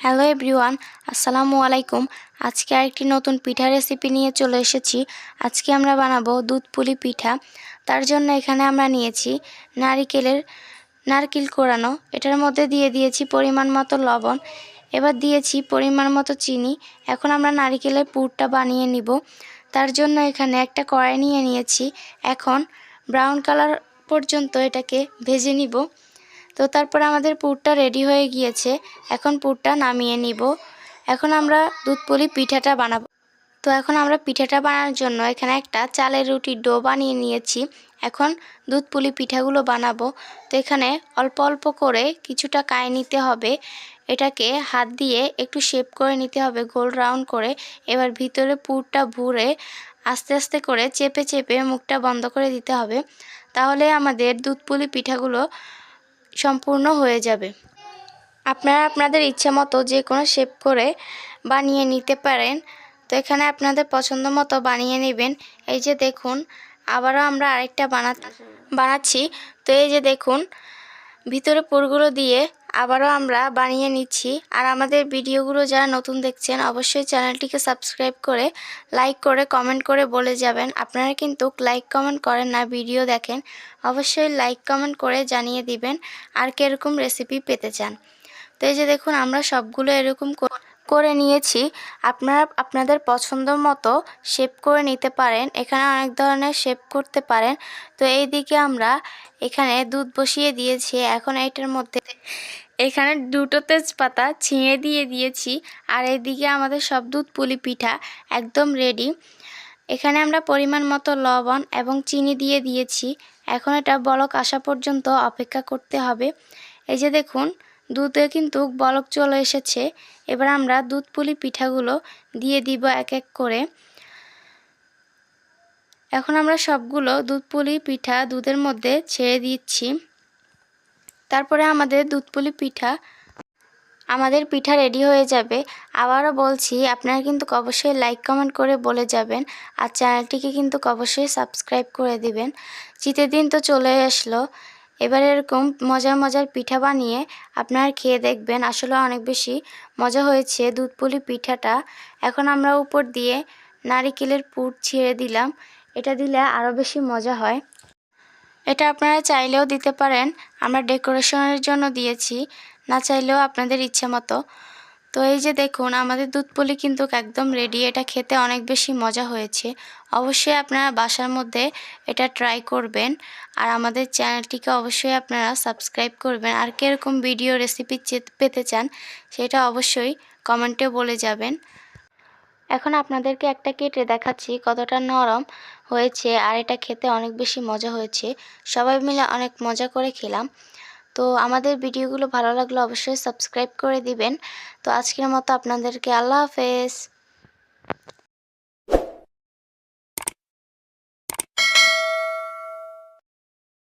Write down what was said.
Hello everyone, আসসালামু আলাইকুম। আজকে আরেকটি নতুন পিঠা রেসিপি নিয়ে চলে এসেছি। আজকে আমরা বানাবো দুধ পুলি পিঠা। তার জন্য এখানে আমরা নিয়েছি নারকেল কোড়ানো, এটার মধ্যে দিয়ে দিয়েছি পরিমাণ মতো লবণ, এবার দিয়েছি পরিমাণ মতো চিনি। এখন আমরা নারকেলের পুরটা বানিয়ে নিব। তার জন্য এখানে একটা কড়াই নিয়ে নিয়েছি। এখন ব্রাউন কালার পর্যন্ত এটাকে ভেজে নিব। তো তারপরে আমাদের পুরটা রেডি হয়ে গিয়েছে। এখন পুরটা নামিয়ে নিব। এখন আমরা দুধ পুলি পিঠাটা বানাবো। তো এখন আমরা পিঠাটা বানানোর জন্য এখানে একটা চালের রুটির ডো বানিয়ে নিয়েছি। এখন দুধ পুলি পিঠাগুলো বানাবো। তো এখানে অল্প অল্প করে কিছুটা কায় নিতে হবে। এটাকে হাত দিয়ে একটু শেপ করে নিতে হবে, গোল রাউন্ড করে। এবার ভিতরে পুরটা ভরে আস্তে আস্তে করে চেপে চেপে মুখটা বন্ধ করে দিতে হবে। তাহলে আমাদের দুধ পুলি পিঠাগুলো সম্পূর্ণ হয়ে যাবে। আপনারা আপনাদের ইচ্ছা মতো যে কোনো শেপ করে বানিয়ে নিতে পারেন। তো এখানে আপনাদের পছন্দ মতো বানিয়ে নেবেন। এই যে দেখুন, আবারও আমরা আরেকটা বানাচ্ছি। তো এই যে দেখুন, ভিতরে পুরগুলো দিয়ে আবারও আমরা বানিয়ে নিচ্ছি। আর আমাদের ভিডিওগুলো যারা নতুন দেখছেন, অবশ্যই চ্যানেলটিকে সাবস্ক্রাইব করে লাইক করে কমেন্ট করে বলে যাবেন। আপনারা কিন্তু লাইক কমেন্ট করেন না, ভিডিও দেখেন। অবশ্যই লাইক কমেন্ট করে জানিয়ে দিবেন আর কীরকম রেসিপি পেতে চান। তো এই যে দেখুন, আমরা সবগুলো এরকম করে নিয়েছি। আপনারা আপনাদের পছন্দ মতো শেপ করে নিতে পারেন। এখানে অনেক ধরনের শেপ করতে পারেন। তো এই দিকে আমরা এখানে দুধ বসিয়ে দিয়েছি। এখন এইটার মধ্যে এখানে দুটো তেজপাতা ছিঁড়ে দিয়ে দিয়েছি। আর এইদিকে আমাদের সব দুধ পুলি পিঠা একদম রেডি। এখানে আমরা পরিমাণ মতো লবণ এবং চিনি দিয়ে দিয়েছি। এখন এটা বলক আসা পর্যন্ত অপেক্ষা করতে হবে। এই যে দেখুন, দুধে কিন্তু বলক চলে এসেছে। এবার আমরা দুধ পুলি পিঠাগুলো দিয়ে দিব এক এক করে। এখন আমরা সবগুলো দুধ পুলি পিঠা দুধের মধ্যে ছেড়ে দিচ্ছি। তারপরে আমাদের দুধ পুলি পিঠা রেডি হয়ে যাবে। আবারও বলছি, আপনারা কিন্তু অবশ্যই লাইক কমেন্ট করে বলে যাবেন আর চ্যানেলটিকে কিন্তু অবশ্যই সাবস্ক্রাইব করে দিবেন। শীতের দিন তো চলে আসলো। এবার এরকম মজার মজার পিঠা বানিয়ে আপনারা খেয়ে দেখবেন। আসলে অনেক বেশি মজা হয়েছে দুধ পুলি পিঠাটা। এখন আমরা উপর দিয়ে নারকেলের পুর ছিঁড়ে দিলাম। এটা দিলে আরও বেশি মজা হয়। এটা আপনারা চাইলেও দিতে পারেন, আমরা ডেকোরেশনের জন্য দিয়েছি, না চাইলেও আপনাদের ইচ্ছে মতো। তো এই যে দেখুন, আমাদের দুধ পুলি কিন্তু একদম রেডি। এটা খেতে অনেক বেশি মজা হয়েছে। অবশ্যই আপনারা বাসার মধ্যে এটা ট্রাই করবেন আর আমাদের চ্যানেলটিকে অবশ্যই আপনারা সাবস্ক্রাইব করবেন। আর কীরকম ভিডিও রেসিপি পেতে চান সেটা অবশ্যই কমেন্টে বলে যাবেন। এখন আপনাদেরকে একটা কেটে দেখাচ্ছি কতটা নরম হয়েছে। আর এটা খেতে অনেক বেশি মজা হয়েছে। সবাই মিলে অনেক মজা করে খেলাম। তো আমাদের ভিডিওগুলো ভালো লাগলে অবশ্যই সাবস্ক্রাইব করে দিবেন। তো আজকের মতো আপনাদেরকে আল্লাহ হাফেজ।